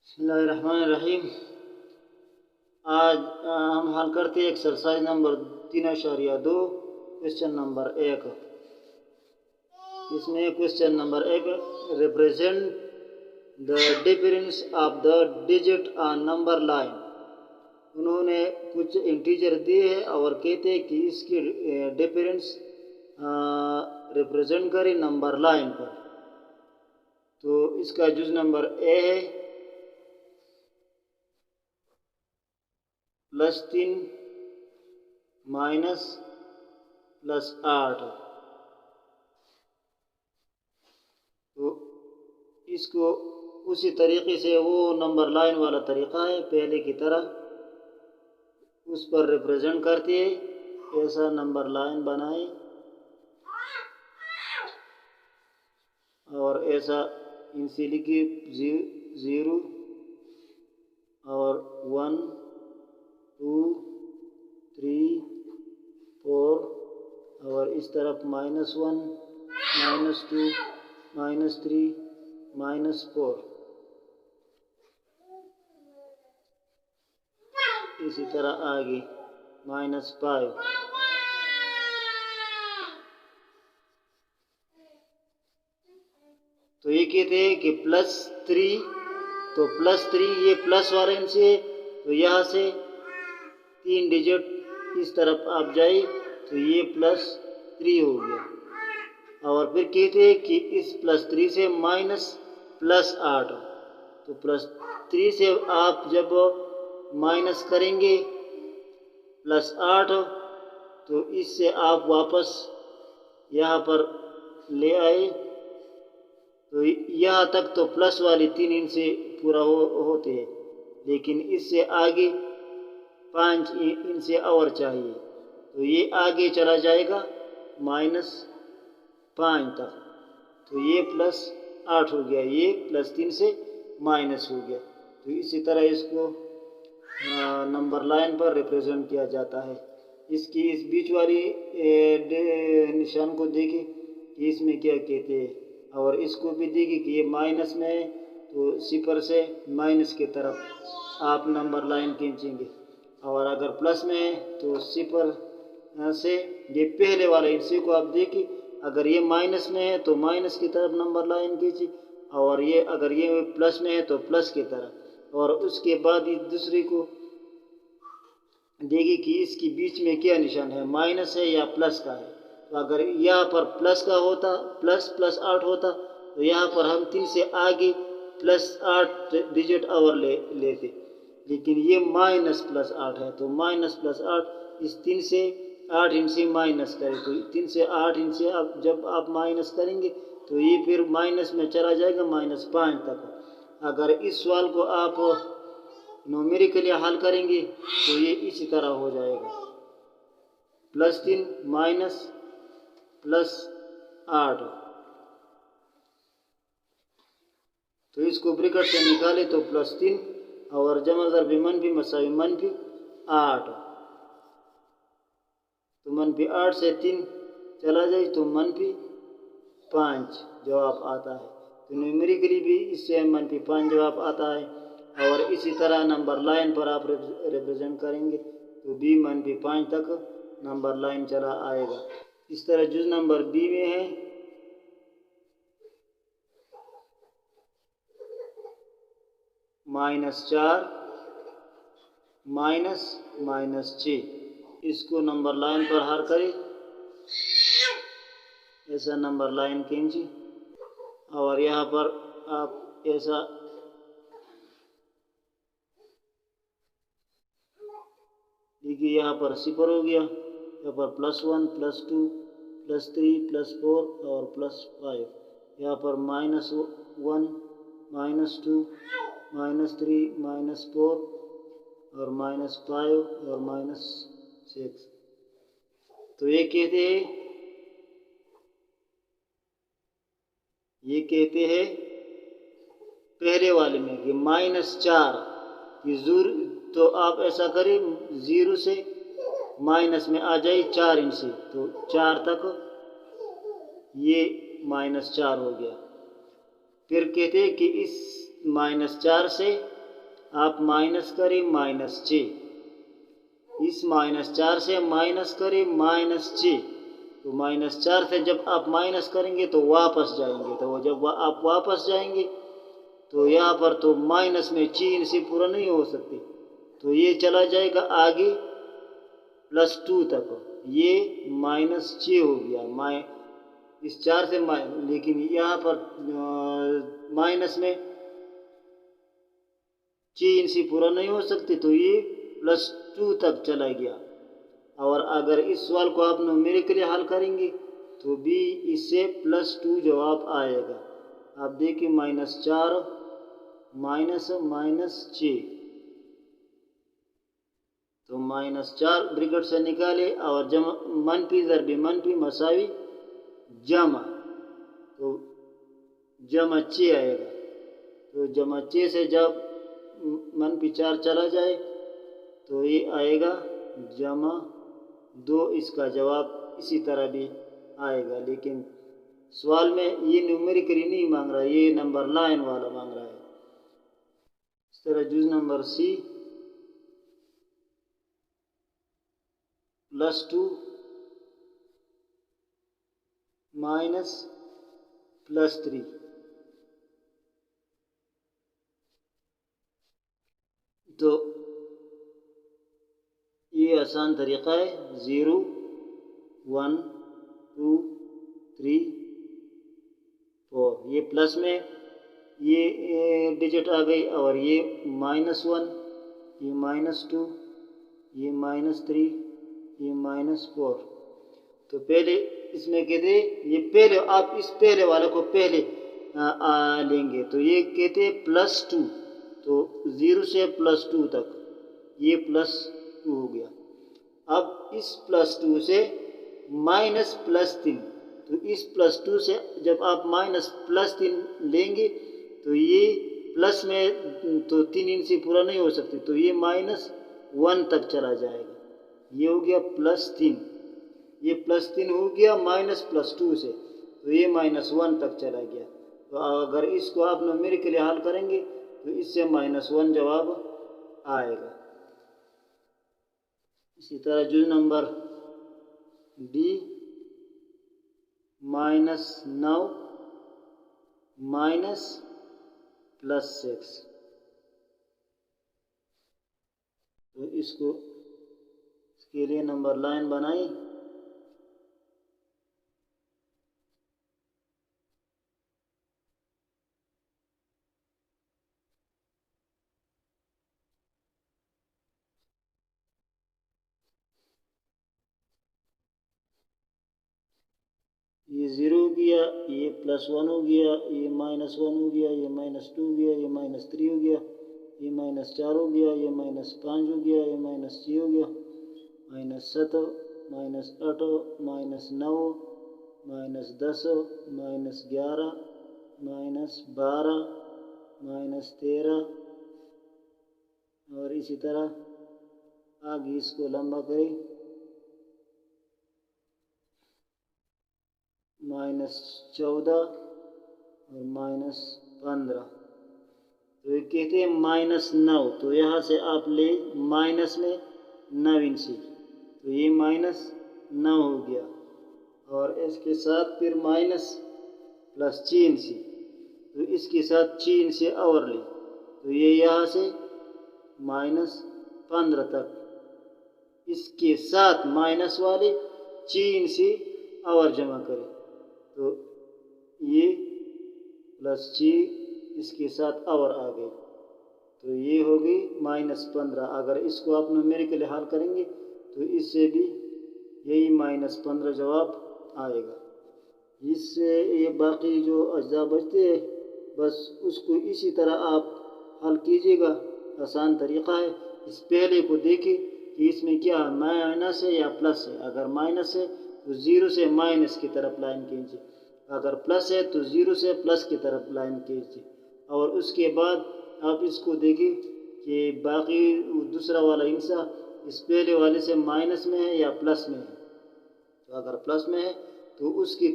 بسم اللہ الرحمن الرحیم۔ آج ہم حل کرتے ہیں ایکسرسائز نمبر 3.2 کوشچن نمبر 1۔ اس میں question number 1 represent the difference of the digit on number line. انہوں نے کچھ انٹیجر دیے ہیں اور کہتے ہیں کہ اس کی ڈفرینس ریپریزنٹ کرے نمبر لائن پر۔ تو اس کا جز نمبر اے ہے +3 -+8۔ تو اس کو اسی طریقے سے وہ نمبر لائن والا طریقہ ہے پہلے کی طرح اس پر ریپریزنٹ کرتے ہیں۔ ایسا نمبر لائن بنائے اور ایسا ان سے لکھی 0 اور 1 2 3 4 اور اس طرف -1 -2 -3 -4۔ اسی طرح آگے -5۔ تو یہ کہتے ہیں کہ +3، تو +3 یہ پلس والا ان سے ہے، تو یہاں سے 3 ڈیجٹ اس طرف آپ جائے تو یہ +3 ہو گیا۔ اور پھر کہتے ہیں کہ اس +3 سے -+8، تو +3 سے آپ جب مائنس کریں گے +8 تو اس سے آپ واپس یہاں پر لے آئے تو یہاں تک تو پلس والی 3 ان سے پورا ہوتے ہیں، لیکن اس سے آگے 5 ان سے اور چاہیے، تو یہ آگے چلا جائے گا -5 تک، تو یہ +8 ہو گیا، یہ +3 سے مائنس ہو گیا۔ تو اسی طرح اس کو نمبر لائن پر ریپریزنٹ کیا جاتا ہے۔ اس کی اس بیچ والی نشان کو دیکھیں کہ اس میں کیا کہتے ہیں، اور اس کو بھی دیکھیں کہ یہ مائنس میں ہے تو 0 سے مائنس کی طرف آپ نمبر لائن کھینچیں گے، اور اگر پلس میں ہے تو 0 سے یہ پہلے والا حصے کو آپ دیکھیں، اگر یہ مائنس میں ہے تو مائنس کی طرف نمبر لائن کھینچیں، اور یہ اگر یہ پلس میں ہے تو پلس کی طرف، اور اس کے بعد اس دوسرے کو دیکھیں کہ اس کے بیچ میں کیا نشان ہے، مائنس ہے یا پلس کا ہے۔ تو اگر یہاں پر پلس کا ہوتا +8 ہوتا تو یہاں پر ہم 3 سے آگے +8 ڈیجٹ اور لیتے، لیکن یہ -+8 ہے، تو -+8 اس 3 سے 8 ان سے مائنس کریں، تو 3 سے 8 ان سے جب آپ مائنس کریں گے تو یہ پھر مائنس میں چلا جائے گا -5 تک۔ اگر اس سوال کو آپ نومیریکلی حل کریں گے تو یہ اسی طرح ہو جائے گا، +3 -+8۔ تو اس کو بریکٹ سے نکالے تو +3 اور جمع ضرب منفی مساوی -8، تو -8 سے 3 چلا جائے تو -5 جواب آتا ہے۔ تو نیومیریکلی بھی اس سے -5 جواب آتا ہے، اور اسی طرح نمبر لائن پر آپ ریپریزنٹ کریں گے تو بھی -5 تک نمبر لائن چلا آئے گا۔ اس طرح جز نمبر بی میں ہے -4 -6۔ اس کو نمبر لائن پر حل کریں، ایسا نمبر لائن کھینچیں، اور یہاں پر آپ ایسا دیکھیے، یہاں پر 0 ہو گیا، یہاں پر +1 +2 +3 +4 اور +5، یہاں پر -1 -2 -3 -4 اور -5 اور -6۔ تو یہ کہتے ہیں پہلے والے میں کہ -4 کی تو آپ ایسا کریں 0 سے مائنس میں آ جائے 4 ان سے، تو 4 تک یہ -4 ہو گیا۔ پھر کہتے ہیں کہ اس -4 سے آپ مائنس کریں -6، اس -4 سے مائنس کریں -6، تو -4 سے جب آپ مائنس کریں گے تو واپس جائیں گے، تو جب آپ واپس جائیں گے تو یہاں پر تو مائنس میں چین سے پورا نہیں ہو سکتی، تو یہ چلا جائے گا آگے +2 تک، یہ -6 ہو گیا، اس 4 سے لیکن یہاں پر مائنس میں چین سے پورا نہیں ہو سکتی، تو یہ +2 تک چلا گیا۔ اور اگر اس سوال کو آپ نومیریکلی حل کریں گے تو بھی اس سے +2 جواب آئے گا۔ آپ دیکھیں -4 -6، تو -4 بریکٹ سے نکالے اور جمع منفی ضرب منفی مساوی جمع، تو جمع 6 آئے گا، تو جمع 6 سے جب -4 چلا جائے تو یہ آئے گا جمع 2، اس کا جواب اسی طرح بھی آئے گا، لیکن سوال میں یہ نیومیریکلی نہیں مانگ رہا، یہ نمبر لائن والا مانگ رہا ہے۔ اس طرح جز نمبر سی +2 -+3، تو یہ آسان طریقہ ہے، 0 1 2 3 4، یہ پلس میں یہ ڈیجٹ آ گئی، اور یہ -1، یہ -2، یہ -3، یہ -4، تو پہلے اس میں کہتے ہیں یہ پہلے آپ اس پہلے والے کو پہلے لیں گے، تو یہ کہتے ہیں +2، تو 0 سے +2 تک یہ +2 ہو گیا۔ اب اس +2 سے -+3، تو اس +2 سے جب آپ -+3 لیں گے تو یہ پلس میں تو 3 ان سے پورا نہیں ہو سکتی، تو یہ -1 تک چلا جائے گا، یہ ہو گیا +3، یہ +3 ہو گیا -+2 سے، تو یہ -1 تک چلا گیا، تو اگر اس کو آپ نومیریکلی حل کریں گے تو اس سے -1 جواب آئے گا۔ اسی طرح جز نمبر ڈی -9 -+6، تو اس کے لیے نمبر لائن بنائی، یہ 0 ہو گیا، یہ +1 ہو گیا، یہ -1 ہو گیا، یہ -2 ہو گیا، یہ -3 ہو گیا، یہ -4 ہو گیا، یہ -5 ہو گیا، یہ -6 ہو گیا، -7 -8 -9 -10 -11 -12 -13، اور اسی طرح آگے اس کو لمبا کریں، -14 اور -15، تو یہ کہتے ہیں -9، تو یہاں سے آپ لے مائنس میں 9 انچی، تو یہ -9 ہو گیا، اور اس کے ساتھ پھر +6 تو اس کے ساتھ 6 سے اور لے، تو یہ یہاں سے -15 تک، اس کے ساتھ مائنس والے 6 سے اور جمع کریں، تو یہ +6 اس کے ساتھ اور آ گئی، تو یہ ہوگی -15۔ اگر اس کو آپ نومیریکلی حل کریں گے تو اس سے بھی یہی -15 جواب آئے گا۔ اس سے یہ باقی جو اجزاء بچتے ہیں بس اس کو اسی طرح آپ حل کیجیے گا، آسان طریقہ ہے۔ اس پہلے کو دیکھیں کہ اس میں کیا مائنس ہے یا پلس ہے، اگر مائنس ہے تو 0 سے مائنس کی طرف لائن کھینچیے، اگر پلس ہے تو 0 سے پلس کی طرف لائن کھینچیے، اور اس کے بعد آپ اس کو دیکھیں کہ باقی دوسرا والا حصہ اس پہلے والے سے مائنس میں ہے یا پلس میں ہے، تو اگر پلس میں ہے تو اس کے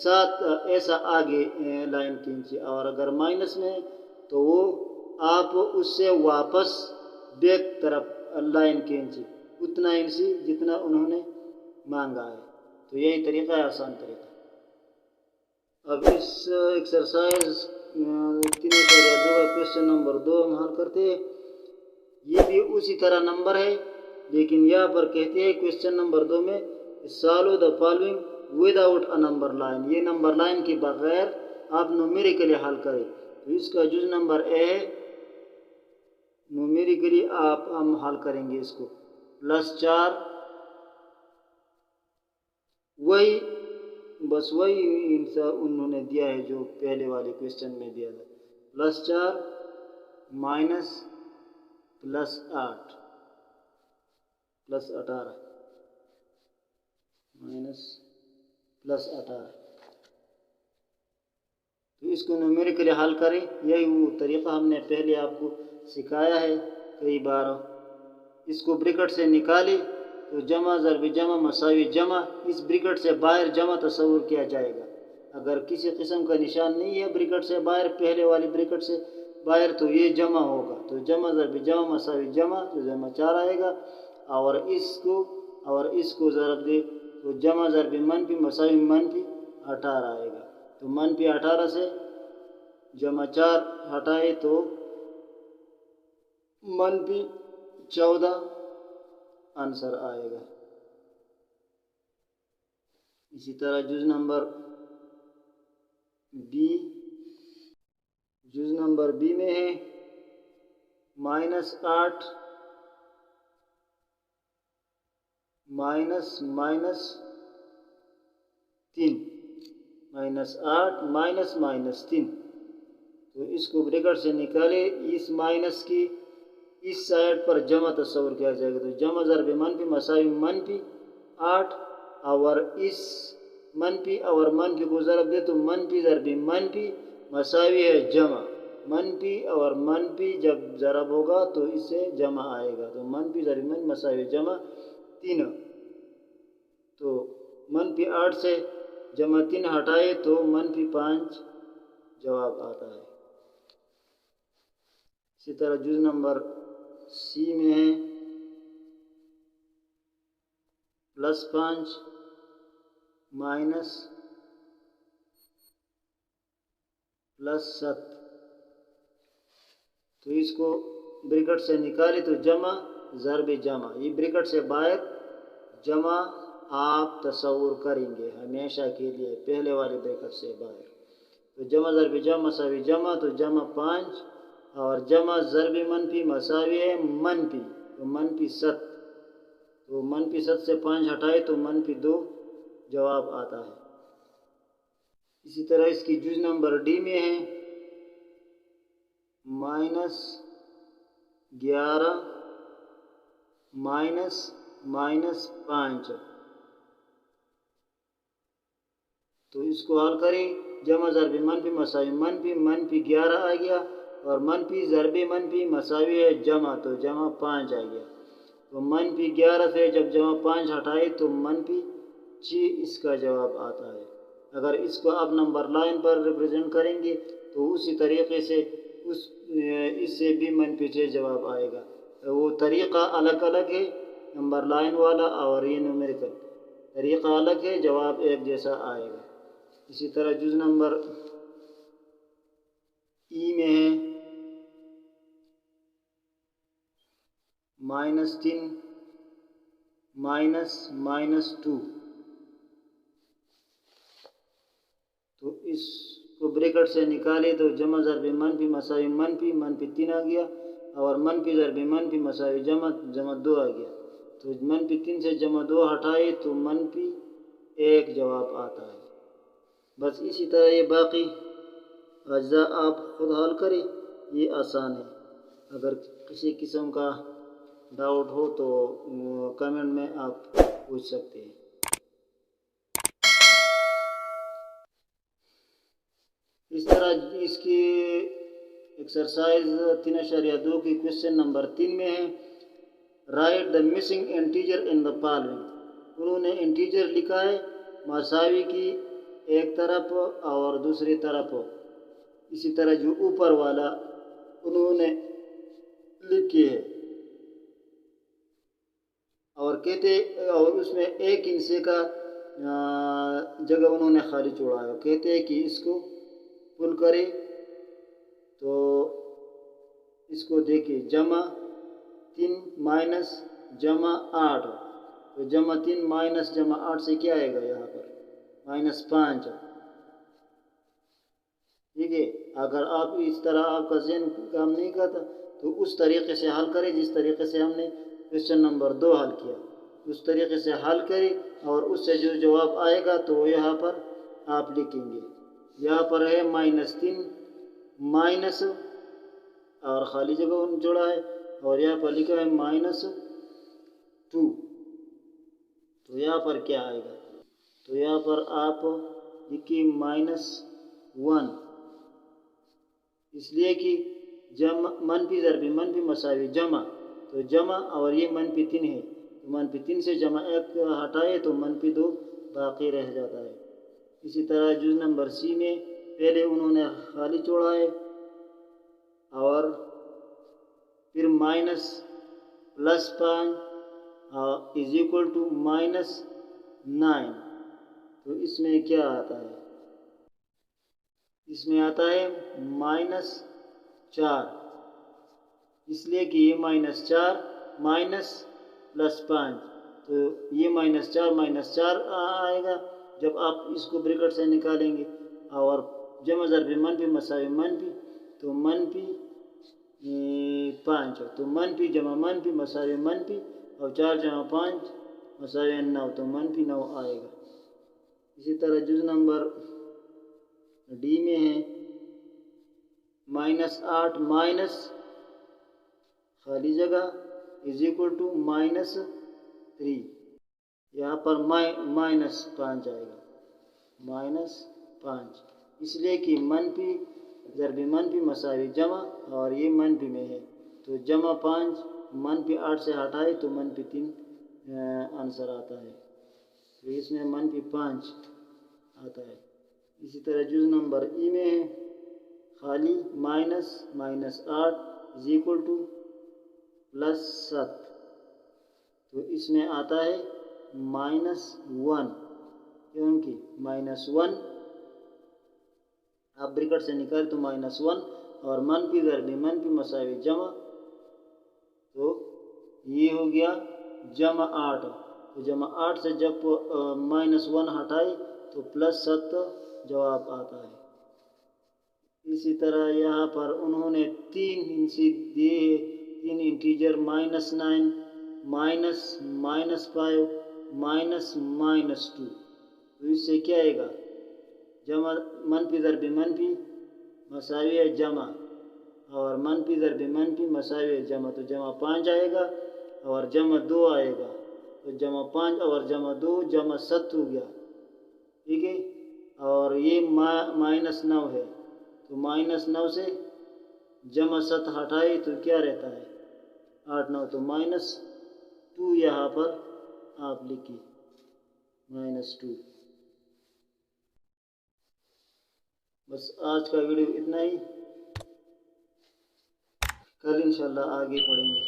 ساتھ ایسا آگے لائن کھینچیے، اور اگر مائنس میں ہے تو وہ آپ اس سے واپس بیک طرف لائن کھینچیں اتنا انچی جتنا انہوں نے مانگا ہے. تو یہی طریقہ ہے، آسان طریقہ. اب اس ایکسرسائز 3.2 کا کوشچن نمبر 2 ہم حل کرتے ہیں. یہ بھی اسی طرح نمبر ہے، لیکن یہاں پر کہتے ہیں کوشچن نمبر 2 میں solve the following with out a number line. یہ نمبر لائن کے بغیر آپ نومیریکلی حل کریں. تو اس کا جز نمبر اے ہے، نومیریکلی ہم حل کریں گے اس کو. +4 وہی بس وہی انہوں نے دیا ہے جو پہلے والے کوشچن میں دیا تھا. +4 مائنس +8 +18 مائنس +18. تو اس کو نومیریکلی حل کریں. یہی وہ طریقہ ہم نے پہلے آپ کو سکھایا ہے کئی بار. اس کو بریکٹ سے نکالیں تو جمع ضرب جمع مساوی جمع، اس بریکٹ سے باہر جمع تصور کیا جائے گا. اگر کسی قسم کا نشان نہیں ہے بریکٹ سے باہر، پہلے والی بریکٹ سے باہر، تو یہ جمع ہوگا. تو جمع ضرب جمع مساوی جمع، تو جمع 4 آئے گا. اور اس کو ضرب دے تو جمع ضرب منفی مساوی منفی 18 آئے گا. تو منفی 18 سے جمع 4 ہٹائے تو منفی 14 آنسر آئے گا. اسی طرح جز نمبر بی میں ہے -8 مائنس -3 -8 -3. تو اس کو بریکٹ سے نکالے. اس مائنس کی اس سائڈ پر جمع تصور کیا جائے گا. تو جمع ضرب منفی مساوی منفی 8، اور اس منفی اور منفی کو ضرب دے تو منفی ضرب منفی مساوی ہے جمع. منفی اور منفی جب ضرب ہوگا تو اس سے جمع آئے گا. تو منفی ضرب منفی مساوی جمع 3. تو منفی 8 سے جمع 3 ہٹائے تو منفی 5 جواب آتا ہے. اسی طرح جز نمبر سی میں ہے +5 مائنس +7. تو اس کو بریکٹ سے نکالے تو جمع ضرب جمع، یہ بریکٹ سے باہر جمع آپ تصور کریں گے ہمیشہ کے لیے پہلے والے بریکٹ سے باہر. تو جمع ضرب جمع مساوی جمع، تو جمع 5 اور جمع ضرب منفی مساوی ہے منفی، تو منفی 7. تو منفی 7 سے 5 ہٹائے تو منفی 2 جواب آتا ہے. اسی طرح اس کی جز نمبر ڈی میں ہے -11 -5. تو اس کو حل کریں. جمع ضرب منفی مساوی منفی، منفی 11 آ گیا، اور منفی ضرب منفی مساوی ہے جمع، تو جمع 5 آ گیا. تو منفی 11 سے جب جمع 5 ہٹائے تو منفی 6 اس کا جواب آتا ہے. اگر اس کو آپ نمبر لائن پر ریپرزینٹ کریں گے تو اسی طریقے سے اس سے بھی منفی 6 جواب آئے گا. وہ طریقہ الگ الگ ہے، نمبر لائن والا اور یہ نومیریکل طریقہ الگ ہے، جواب ایک جیسا آئے گا. اسی طرح جز نمبر ای میں ہے -3 -2. تو اس کو بریکٹ سے نکالے تو جمع ضرب منفی مساوی منفی، منفی 3 آ گیا، اور منفی ضرب منفی مساوی جمع، جمع 2 آ گیا. تو منفی 3 سے جمع 2 ہٹائے تو منفی 1 جواب آتا ہے. بس اسی طرح یہ باقی اجزاء آپ خود حل کریں، یہ آسان ہے. اگر کسی قسم کا ڈاؤٹ ہو تو کمنٹ میں آپ پوچھ سکتے ہیں. اس طرح اس کی ایکسرسائز 3.2 کی کوشچن نمبر 3 میں ہے right the missing integer in the following. انہوں نے انٹیجر لکھا ہے مساوی کی ایک طرف اور دوسری طرف. اسی طرح جو اوپر والا انہوں نے لکھی ہے، اور کہتے اور اس میں ایک ہندسے کا جگہ انہوں نے خالی چھوڑا ہے، کہتے ہیں کہ اس کو پل کرے تو اس کو دیکھیں جمع 3 مائنس جمع 8، تو جمع 3 مائنس جمع 8 سے کیا آئے گا یہاں پر -5۔ ٹھیک ہے، اگر آپ اس طرح آپ کا ذہن کام نہیں کرتا تو اس طریقے سے حل کریں جس طریقے سے ہم نے کویشچن نمبر 2 حل کیا، اس طریقے سے حل کریں اور اس سے جو جواب آئے گا تو یہاں پر آپ لکھیں گے۔ یہاں پر ہے -3 مائنس اور خالی جگہ جوڑا ہے، اور یہاں پر لکھا ہے -2، تو یہاں پر کیا آئے گا؟ تو یہاں پر آپ لکھیں -1، اس لیے کہ جمع منفی ضربی منفی مساوی جمع، تو جمع اور یہ -3 ہے، تو -3 سے جمع 1 ہٹائے تو -2 باقی رہ جاتا ہے۔ اسی طرح جز نمبر سی میں پہلے انہوں نے خالی چھوڑا ہے اور پھر -+5 = -9، تو اس میں کیا آتا ہے؟ اس میں آتا ہے -4، اس لیے کہ یہ -4 +5، تو یہ -4 آئے گا جب آپ اس کو بریکٹ سے نکالیں گے، اور جمع ضرب منفی مساوی منفی تو -5، تو منفی جمع منفی مساوی منفی، اور 4 جمع 5 مساوی 9، تو -9 آئے گا۔ اسی طرح جز نمبر ڈی میں ہے -8 مائنس خالی جگہ =-3، یہاں پر -5 آئے گا، -5، اس لیے کہ منفی ضرب منفی مساوی جمع اور یہ منفی میں ہے، تو جمع 5 -8 سے ہٹائے تو -3 آنسر آتا ہے، تو اس میں -5 آتا ہے۔ اسی طرح جز نمبر ای میں ہے خالی -8 +7، تو اس میں آتا ہے -1، کیونکہ -1 آپ بریکٹ سے نکالیں تو -1 اور منفی ضرب منفی مساوی جمع، تو یہ ہو گیا جمع 8، تو جمع 8 سے جب -1 ہٹائے تو +7 جواب آتا ہے۔ اسی طرح یہاں پر انہوں نے 3 ہندسے دیے، 3 انٹیجر -9 -5 -2، تو اس سے کیا آئے گا؟ جمع منفی ضرب منفی مساوی ہے جمع، اور منفی ضرب منفی مساوی ہے جمع، تو جمع 5 آئے گا اور جمع 2 آئے گا، تو جمع 5 اور جمع 2 جمع 7 ہو گیا، ٹھیک ہے، اور یہ -9 ہے، تو -9 سے جمع 7 ہٹائے تو کیا رہتا ہے 8 9، تو -2 یہاں پر آپ لکھیں -2۔ بس آج کا ویڈیو اتنا ہی، کل انشاءاللہ آگے پڑھیں گے۔